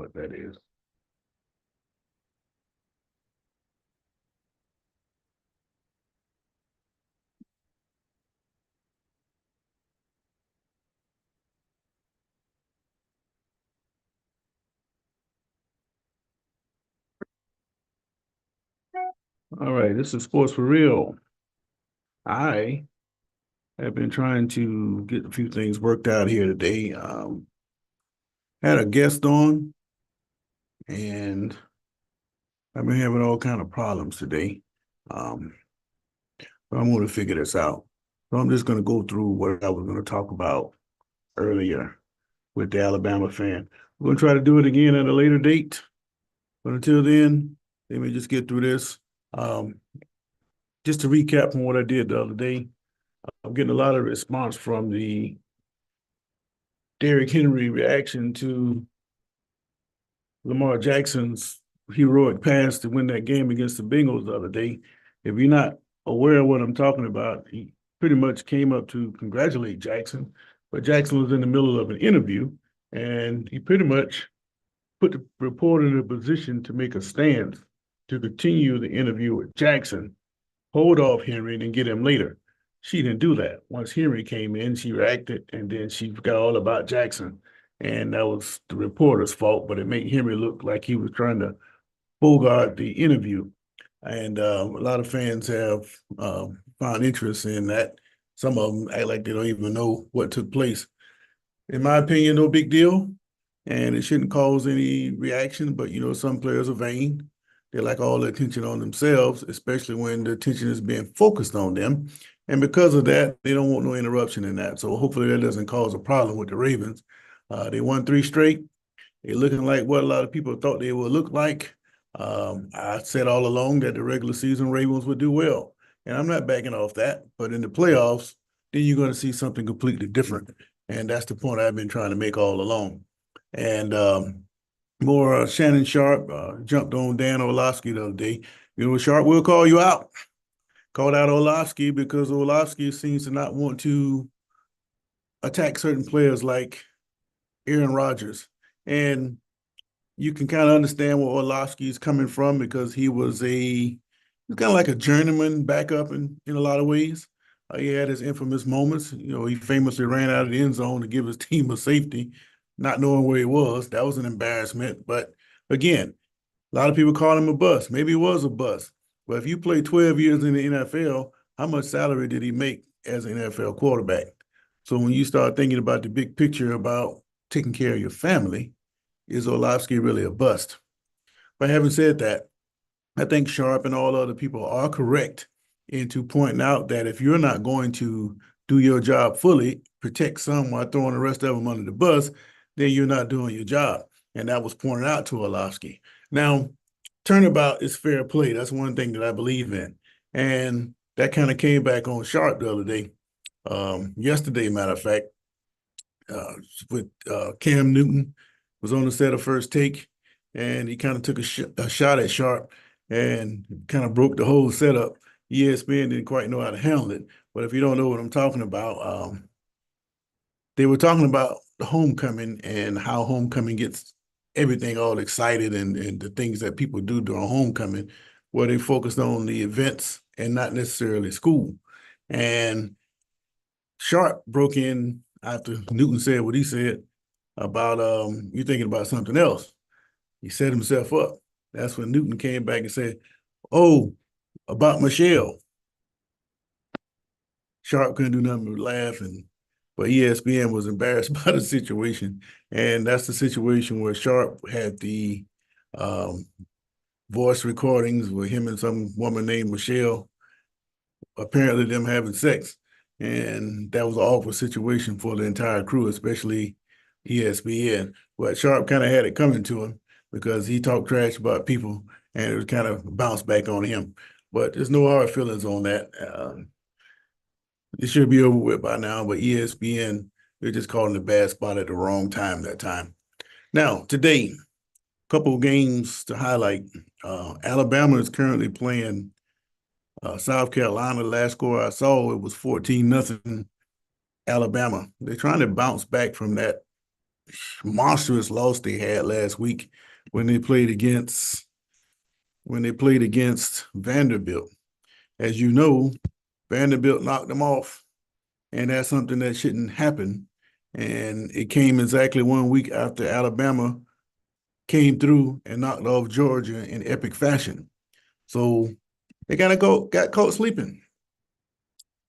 what that is. All right, this is Sports for Real. I have been trying to get a few things worked out here today. Had a guest on, and I've been having all kind of problems today. Um, but I'm going to figure this out. So I'm just going to go through what I was going to talk about earlier with the Alabama fan. We're going to try to do it again at a later date. But until then, let me just get through this. Um, just to recap on what I did the other day, I'm getting a lot of response from the Derrick Henry reaction to Lamar Jackson's heroic pass to win that game against the Bengals the other day. If you're not aware of what I'm talking about, he pretty much came up to congratulate Jackson, but Jackson was in the middle of an interview, and he pretty much put the reporter in a position to make a stance to continue the interview with Jackson, hold off Henry, and then get him later. She didn't do that. Once Henry came in, she reacted, and then she forgot all about Jackson. And that was the reporter's fault, but it made Henry look like he was trying to bogart the interview. And a lot of fans have found interest in that. Some of them act like they don't even know what took place. In my opinion, no big deal, and it shouldn't cause any reaction. But some players are vain. They like all the attention on themselves, especially when the attention is being focused on them. And because of that, they don't want no interruption in that. So hopefully that doesn't cause a problem with the Ravens. They won 3 straight. They're looking like what a lot of people thought they would look like. I said all along that the regular season Ravens would do well, and I'm not backing off that. But in the playoffs, then you're going to see something completely different, and that's the point I've been trying to make all along. And more Shannon Sharp jumped on Dan Orlovsky the other day. Sharp will call you out. Called out Orlovsky because Orlovsky seems to not want to attack certain players like Aaron Rodgers. And you can kind of understand where Orlovsky is coming from because he's kind of like a journeyman backup in a lot of ways. He had his infamous moments. He famously ran out of the end zone to give his team a safety, not knowing where he was. That was an embarrassment. But again, a lot of people call him a bust. Maybe he was a bust. But if you play 12 years in the NFL, how much salary did he make as an NFL quarterback? So when you start thinking about the big picture about taking care of your family, is Orlovsky really a bust? But having said that, I think Sharp and all other people are correct into pointing out that if you're not going to do your job fully, protect some while throwing the rest of them under the bus, then you're not doing your job. And that was pointed out to Orlovsky. Now, turnabout is fair play. That's one thing that I believe in. And that kind of came back on Sharp the other day. Yesterday, matter of fact, with Cam Newton was on the set of First Take, and he kind of took a shot at Sharp and kind of broke the whole setup. ESPN didn't quite know how to handle it. But if you don't know what I'm talking about, they were talking about the homecoming and how homecoming gets everything all excited and the things that people do during homecoming, where they focused on the events and not necessarily school. And Sharp broke in after Newton said what he said about you thinking about something else. He set himself up. That's when Newton came back and said, "Oh, about Michelle." Sharp couldn't do nothing but laugh, but ESPN was embarrassed by the situation, and that's the situation where Sharp had the um, voice recordings with him and some woman named Michelle, apparently them having sex, and that was an awkward situation for the entire crew, especially ESPN. But Sharp kind of had it coming to him because he talked trash about people, and it was kind of bounced back on him. But there's no hard feelings on that. It should be over with by now, but ESPN, they're just calling the bad spot at the wrong time that time. Now, today, a couple of games to highlight. Alabama is currently playing South Carolina. The last score I saw, it was 14-0 Alabama. They're trying to bounce back from that monstrous loss they had last week when they played against Vanderbilt. As you know, Vanderbilt knocked them off, and that's something that shouldn't happen. And it came exactly 1 week after Alabama came through and knocked off Georgia in epic fashion. So they got caught sleeping.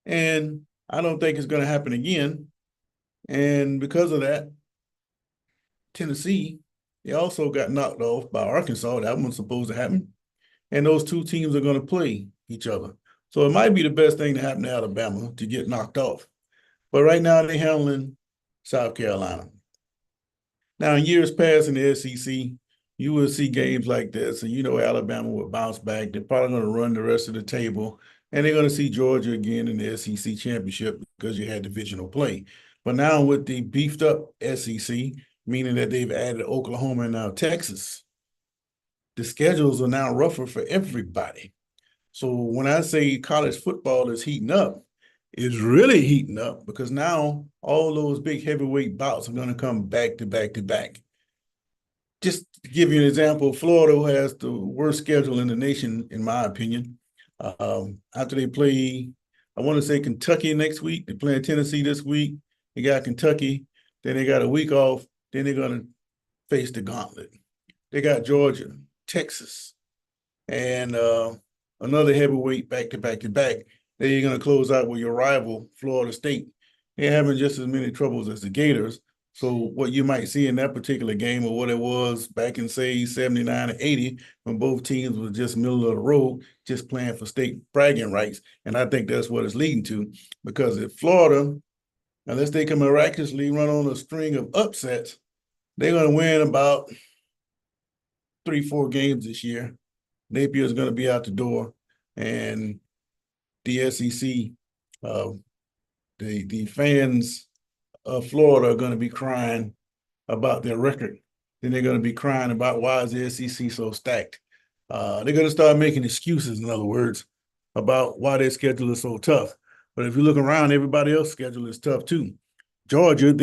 And I don't think it's going to happen again. And because of that, Tennessee, they also got knocked off by Arkansas. That wasn't supposed to happen. And those two teams are going to play each other. So it might be the best thing to happen to Alabama to get knocked off. But right now they're handling South Carolina. Now, in years past in the SEC, you will see games like this, and you know Alabama will bounce back. They're probably going to run the rest of the table, and they're going to see Georgia again in the SEC championship because you had divisional play. But now with the beefed up SEC, meaning that they've added Oklahoma and now Texas, the schedules are now rougher for everybody. So when I say college football is heating up, it's really heating up because now all those big heavyweight bouts are going to come back to back to back. Just to give you an example, Florida has the worst schedule in the nation, in my opinion. After they play, I want to say Kentucky next week. They're playing Tennessee this week. They got Kentucky. Then they got a week off. Then they're going to face the gauntlet. They got Georgia, Texas, and another heavyweight back to back to back. Then you're going to close out with your rival, Florida State. They're having just as many troubles as the Gators. So what you might see in that particular game or what it was back in, say, 79 or 80, when both teams were just middle of the road, just playing for state bragging rights. And I think that's what it's leading to. Because if Florida, unless they can miraculously run on a string of upsets, they're going to win about 3-4 games this year. Napier's going to be out the door. And the SEC, the fans of Florida are going to be crying about their record. Then they're going to be crying about why is the SEC so stacked. They're going to start making excuses, in other words, about why their schedule is so tough. But if you look around, everybody else's schedule is tough too. Georgia's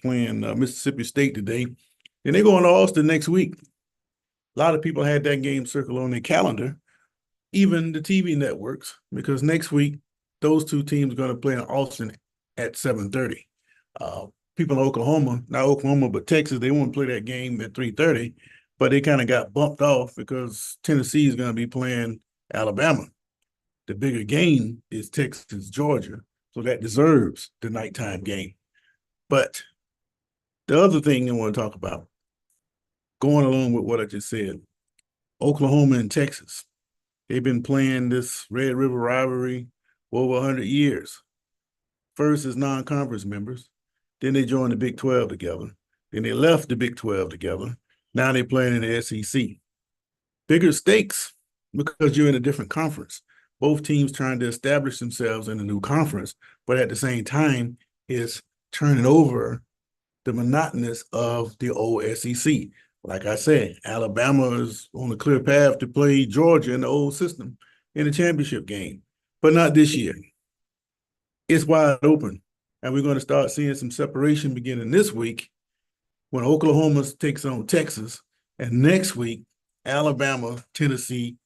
playing Mississippi State today. Then they're going to Austin next week. A lot of people had that game circled on their calendar, even the TV networks, because next week, those two teams are going to play in Austin at 7:30. People in Oklahoma, not Oklahoma, but Texas, they want to play that game at 3:30, but they kind of got bumped off because Tennessee is going to be playing Alabama. The bigger game is Texas, Georgia, so that deserves the nighttime game. But the other thing I want to talk about, going along with what I just said, Oklahoma and Texas, they've been playing this Red River rivalry for over 100 years. First as non-conference members, then they joined the Big 12 together, then they left the Big 12 together. Now they're playing in the SEC. Bigger stakes because you're in a different conference. Both teams trying to establish themselves in a new conference, but at the same time, it's turning over the monotonous of the old SEC. Like I said, Alabama is on a clear path to play Georgia in the old system in the championship game, but not this year. It's wide open, and we're going to start seeing some separation beginning this week when Oklahoma takes on Texas, and next week, Alabama, Tennessee,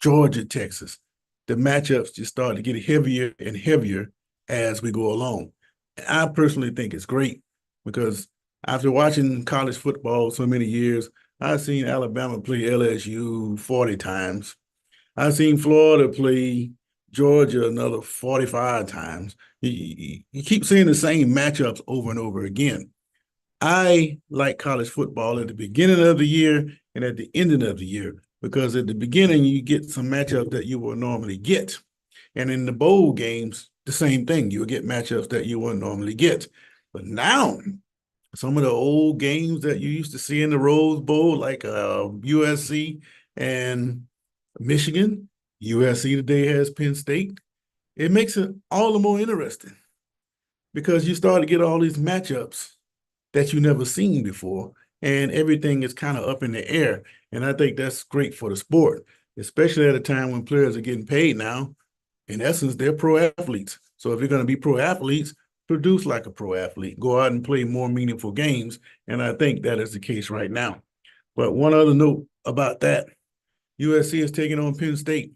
Georgia, Texas. The matchups just start to get heavier and heavier as we go along. And I personally think it's great because after watching college football so many years, I've seen Alabama play LSU 40 times. I've seen Florida play Georgia another 45 times. You keep seeing the same matchups over and over again. I like college football at the beginning of the year and at the ending of the year because at the beginning, you get some matchups that you will normally get. And in the bowl games, the same thing. You'll get matchups that you wouldn't normally get. But now, some of the old games that you used to see in the Rose Bowl, like USC and Michigan, USC today has Penn State. It makes it all the more interesting because you start to get all these matchups that you never seen before, and everything is kind of up in the air. And I think that's great for the sport, especially at a time when players are getting paid now. In essence, they're pro athletes. So if you're going to be pro athletes, produce like a pro athlete, go out and play more meaningful games. And I think that is the case right now. But one other note about that, USC is taking on Penn State.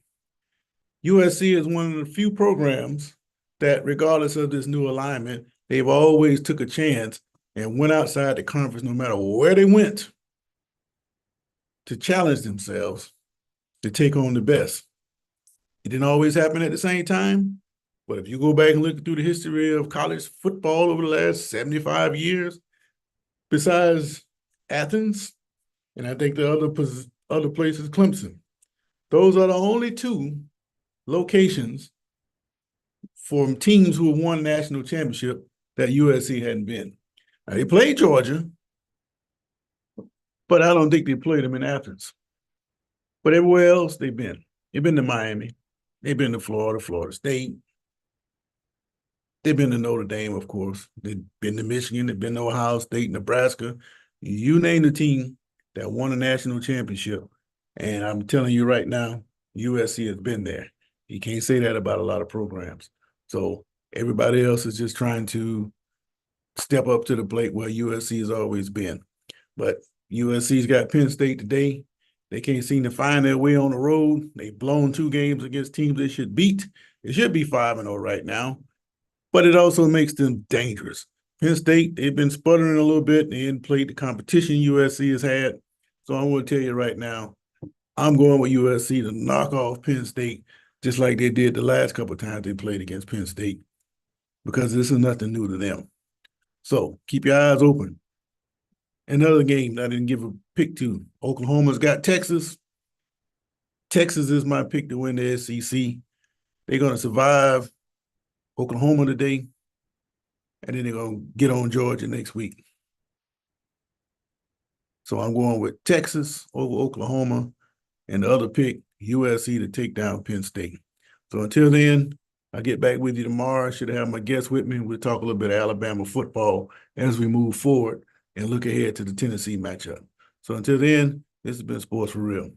USC is one of the few programs that, regardless of this new alignment, they've always took a chance and went outside the conference no matter where they went to challenge themselves to take on the best. It didn't always happen at the same time, but if you go back and look through the history of college football over the last 75 years, besides Athens, and I think the other places, Clemson, those are the only two locations for teams who have won national championship that USC hadn't been. Now, they played Georgia, but I don't think they played them in Athens. But everywhere else they've been. They've been to Miami. They've been to Florida, Florida State. They've been to Notre Dame, of course. They've been to Michigan. They've been to Ohio State, Nebraska. You name the team that won a national championship. And I'm telling you right now, USC has been there. You can't say that about a lot of programs. So everybody else is just trying to step up to the plate where USC has always been. But USC's got Penn State today. They can't seem to find their way on the road. They've blown 2 games against teams they should beat. It should be 5-0 right now, but it also makes them dangerous. Penn State, they've been sputtering a little bit. They hadn't played the competition USC has had. So I'm going to tell you right now, I'm going with USC to knock off Penn State just like they did the last couple of times they played against Penn State, because this is nothing new to them. So keep your eyes open. Another game I didn't give a pick to. Oklahoma's got Texas. Texas is my pick to win the SEC. They're going to survive Oklahoma today, and then they're going to get on Georgia next week. So I'm going with Texas over Oklahoma, and the other pick, USC, to take down Penn State. So until then, I'll get back with you tomorrow. I should have my guest with me. We'll talk a little bit of Alabama football as we move forward and look ahead to the Tennessee matchup. So until then, this has been Sports for Real.